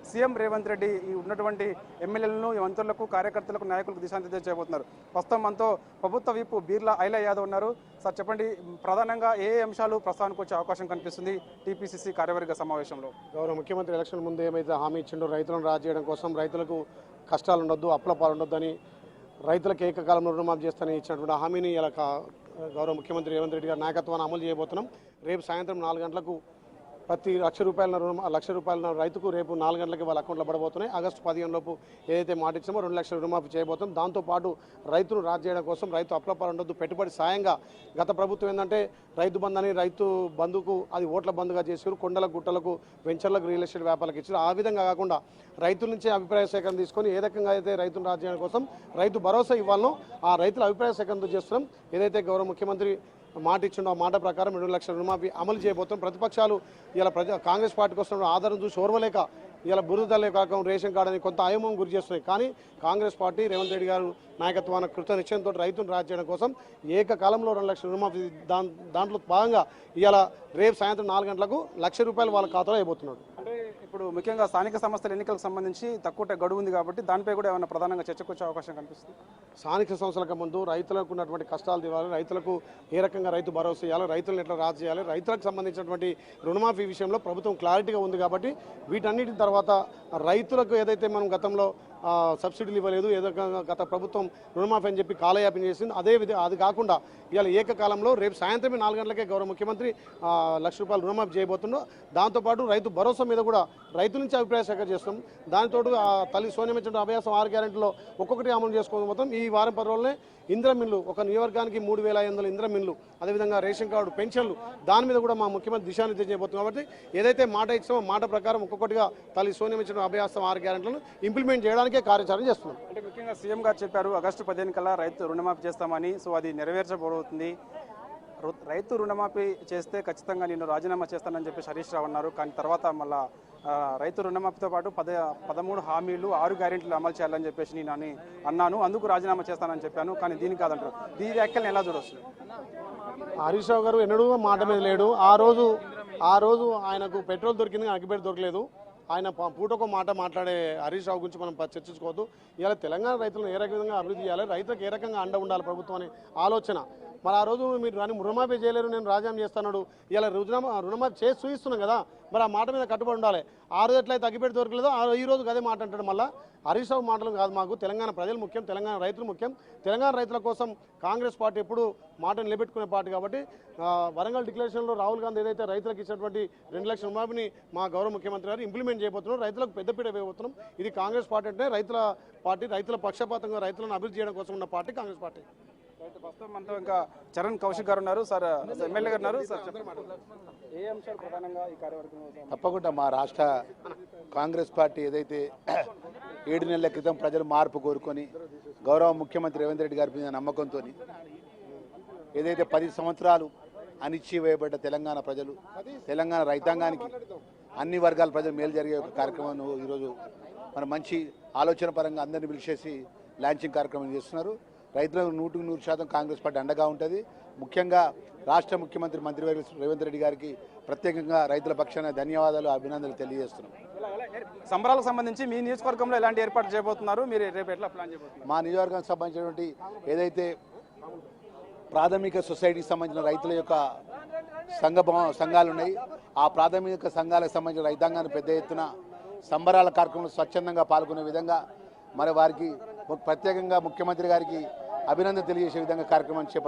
CM Revanth Reddy ఈ ఉన్నటువంటి ఎమ్మెల్యేలను మంత్రులకు కార్యకర్తలకు నాయకులకు దిశానిర్దేశం చేయబోతున్నారు. ప్రస్తుతం మనతో ప్రభుత్వ విప్ బీర్లా ఐలా యాదవ్ ఉన్నారు. సార్ చెప్పండి, ప్రధానంగా ఏ అంశాలు ప్రస్తావనకు వచ్చే అవకాశం కనిపిస్తుంది టీపీసీసీ కార్యవర్గ సమావేశంలో? గౌరవ ముఖ్యమంత్రి ఎలక్షన్ ముందు ఏమైతే హామీ ఇచ్చిండో రైతులను రాజు చేయడం కోసం, రైతులకు కష్టాలు ఉండొద్దు, అప్పుల పాలుండొద్దని, రైతులకు ఏకకాలంలో రుణమాఫీ చేస్తానని ఇచ్చినటువంటి హామీని ఇలా గౌరవ ముఖ్యమంత్రి రేవంత్ రెడ్డి గారి నాయకత్వాన్ని అమలు చేయబోతున్నాం. రేపు సాయంత్రం 4 గంటలకు ప్రతి లక్ష రూపాయల రైతుకు రేపు 4 గంటలకి వాళ్ళ అకౌంట్లో పడబోతున్నాయి. ఆగస్టు 15 లోపు ఏదైతే మాట ఇచ్చామో 2 లక్షల రుణమాఫీ చేయబోతాం. దాంతోపాటు రైతును రాజు చేయడం కోసం, రైతు అప్లపాలు ఉండొద్దు, పెట్టుబడి సాయంగా గత ప్రభుత్వం ఏంటంటే రైతు బంధు అని రైతు బంధుకు అది ఓట్ల బంధుగా చేసారు, కొండలకు గుట్టలకు వెంచర్లకు రియల్ ఎస్టేట్ వ్యాపారాలకు ఇచ్చారు. ఆ విధంగా కాకుండా రైతుల నుంచి అభిప్రాయ సేకరణ తీసుకొని ఏ రకంగా అయితే రైతును రాజు చేయడం కోసం రైతు భరోసా ఇవ్వాలనో ఆ రైతుల అభిప్రాయ సేకరణ చేస్తున్నాం. ఏదైతే గౌరవ ముఖ్యమంత్రి మాట ఇచ్చిండో ఆ మాట ప్రకారం 2 లక్షల రుణమాఫీ అమలు చేయబోతాం. ప్రతిపక్షాలు ఇలా కాంగ్రెస్ పార్టీకి వస్తున్న ఆధారం చూసి ఓర్వలేక ఇలా బురదలే కాక రేషన్ కార్డు అని కొంత అయోమం గురి చేస్తున్నాయి. కానీ కాంగ్రెస్ పార్టీ రేవంత్ రెడ్డి గారు నాయకత్వాన్ని కృత నిశ్చయంతో రైతును రాజు చేయడం కోసం ఏకకాలంలో 2 లక్షల రుణమాఫీ దాంట్లో భాగంగా ఇవాళ రేపు సాయంత్రం 4 గంటలకు ₹1,00,000 వాళ్ళ ఖాతాలో అయిపోతున్నాడు. అంటే ఇప్పుడు ముఖ్యంగా స్థానిక సంస్థల ఎన్నికలకు సంబంధించి తక్కువ గడువు ఉంది కాబట్టి దానిపై కూడా ఏమైనా ప్రధానంగా చర్చకు వచ్చే అవకాశం కనిపిస్తుంది? స్థానిక సంస్థలకు ముందు రైతులకు ఉన్నటువంటి కష్టాలు తీరాలి, రైతులకు ఏ రకంగా రైతు భరోసా ఇవ్వాలి, రైతులను ఎట్లా రాజు చేయాలి, రైతులకు సంబంధించినటువంటి రుణమాఫీ విషయంలో ప్రభుత్వం క్లారిటీగా ఉంది కాబట్టి వీటన్నిటి తర్వాత రైతులకు ఏదైతే మనం గతంలో సబ్సిడీలు ఇవ్వలేదు, ఏదో గత ప్రభుత్వం రుణమాఫీ అని చెప్పి కాలయాపన చేసింది, అది కాకుండా ఇవాళ ఏకకాలంలో రేపు సాయంత్రమే 4 గంటలకే గౌరవ ముఖ్యమంత్రి ₹1,00,000 రుణమాఫీ చేయబోతున్నాం. దాంతోపాటు రైతు భరోసా మీద కూడా రైతుల నుంచి అభిప్రాయ సేకరణ చేస్తాం. దానితో తల్లి సోనియా ఇచ్చిన అభ్యాసం 6 గ్యారెంటీలో ఒక్కొక్కటి అమలు చేసుకోబోతాం. ఈ వారం 10 రోజులనే ఇంద్ర మిల్లు, ఒక నియోజకవర్గానికి 3,500 ఇంద్ర మిల్లు, అదేవిధంగా రేషన్ కార్డు, పెన్షన్లు, దాని మీద కూడా మా ముఖ్యమంత్రి దిశానిర్దేశం చేయబోతుంది. కాబట్టి ఏదైతే మాట ఇచ్చామో మాట ప్రకారం ఒక్కొక్కటిగా తల్లి సోనియా ఇచ్చిన అభ్యాసం 6 గ్యారెంటీలను ఇంప్లిమెంట్ చేయడానికే కార్యాచరణ చేస్తున్నాం. అంటే ముఖ్యంగా సీఎం గారు చెప్పారు ఆగస్టు 15 కల్లా రైతు రుణమాఫీ చేస్తామని. సో అది నెరవేర్చబోతుంది. రైతు రుణమాఫీ చేస్తే ఖచ్చితంగా నేను రాజీనామా చేస్తానని చెప్పి హరీష్ రావు అన్నారు. కానీ తర్వాత మళ్ళీ రైతు రుణమాఫీతో పాటు 13 హామీలు 6 గ్యారెంటీలు అమలు చేయాలని చెప్పేసి నేను అన్నాను, అందుకు రాజీనామా చేస్తానని చెప్పాను. కానీ దీనికి కాదంటారు. దీని వ్యాఖ్యలను ఎలా చూడవచ్చు? హరీష్ రావు గారు ఎన్నడూ మాట మీద లేడు. ఆ రోజు ఆయనకు పెట్రోల్ దొరికింది, అగ్గిపెట్టి దొరకలేదు. ఆయన పూటకో మాట మాట్లాడే హరీష్ రావు గురించి మనం చర్చించుకోవద్దు. ఇవాళ తెలంగాణ రైతులను ఏ రకంగా అభివృద్ధి చేయాలి, రైతులకు ఏ రకంగా అండ ఉండాలి ప్రభుత్వం అనే ఆలోచన. మరి ఆ రోజు మీరు రుణమాఫీ చేయలేరు, నేను రాజీనామా చేస్తున్నాడు, ఇలా రుణమాఫీ చేసి చూపిస్తున్నాం కదా, మరి ఆ మాట మీద కట్టుబడి ఉండాలి. ఆ రోజు ఎట్లయితే అగ్గిపెట్టి దొరకలేదో ఈ రోజు అదే మాట అంటాడు. మళ్ళీ హరీష్ రావు మాటలు కాదు, మాకు తెలంగాణ ప్రజలు ముఖ్యం, తెలంగాణ రైతులు ముఖ్యం. తెలంగాణ రైతుల కోసం కాంగ్రెస్ పార్టీ ఎప్పుడు మాట నిలబెట్టుకునే పార్టీ కాబట్టి వరంగల్ డిక్లరేషన్లో రాహుల్ గాంధీ ఏదైతే రైతులకు ఇచ్చినటువంటి 2 లక్షల రుణమాఫీని మా గౌరవ ముఖ్యమంత్రి గారు ఇంప్లిమెంట్ చేయబోతున్నారు. రైతులకు పెద్దపీట వేయబోతున్నాం. ఇది కాంగ్రెస్ పార్టీ అంటే రైతుల పార్టీ, రైతుల పక్షపాతంగా రైతులను అభివృద్ధి చేయడం కోసం ఉన్న పార్టీ కాంగ్రెస్ పార్టీ. ప్రస్తుతం మనతో ఇంకా చరణ్ కౌశిక్ గారు ఉన్నారు. సార్ ఎమ్మెల్యే గారు ఉన్నారు. సార్ ఏ అంశాలు ప్రధానంగా ఈ కార్యవర్గంలో? తప్పకుండా మా రాష్ట్ర కాంగ్రెస్ పార్టీ ఏదైతే 7 నెలల క్రితం ప్రజలు మార్పు కోరుకొని గౌరవ ముఖ్యమంత్రి రేవంత్ రెడ్డి గారి మీద నమ్మకంతో ఏదైతే 10 సంవత్సరాలు అణిచివేయబడ్డ తెలంగాణ ప్రజలు, తెలంగాణ రైతాంగానికి అన్ని వర్గాల ప్రజలు మేలు జరిగే ఒక కార్యక్రమాన్ని ఈరోజు మన మంచి ఆలోచన పరంగా అందరినీ పిలిచేసి లాంచింగ్ కార్యక్రమం చేస్తున్నారు. రైతులకు 100% కాంగ్రెస్ పార్టీ అండగా ఉంటుంది. ముఖ్యంగా రాష్ట్ర ముఖ్యమంత్రి మంత్రివర్గ రేవంత్ రెడ్డి గారికి ప్రత్యేకంగా రైతుల పక్షాన ధన్యవాదాలు, అభినందనలు తెలియజేస్తున్నాం. సంబరాలకు సంబంధించి మీ నియోజకవర్గంలో ఎలాంటి ఏర్పాటు చేయబోతున్నారు, మీరు రేపు ఎట్లా ప్లాన్ చేయబోతున్నారు? మా నియోజకవర్గానికి సంబంధించినటువంటి ఏదైతే ప్రాథమిక సొసైటీకి సంబంధించిన రైతుల యొక్క సంఘాలు ఉన్నాయి, ఆ ప్రాథమిక సంఘాలకు సంబంధించిన రైతాంగాన్ని పెద్ద ఎత్తున సంబరాల కార్యక్రమంలో స్వచ్ఛందంగా పాల్గొనే విధంగా మరి వారికి ప్రత్యేకంగా ముఖ్యమంత్రి గారికి అభినందన తెలియజేసే విధంగా కార్యక్రమం చేపట్టారు.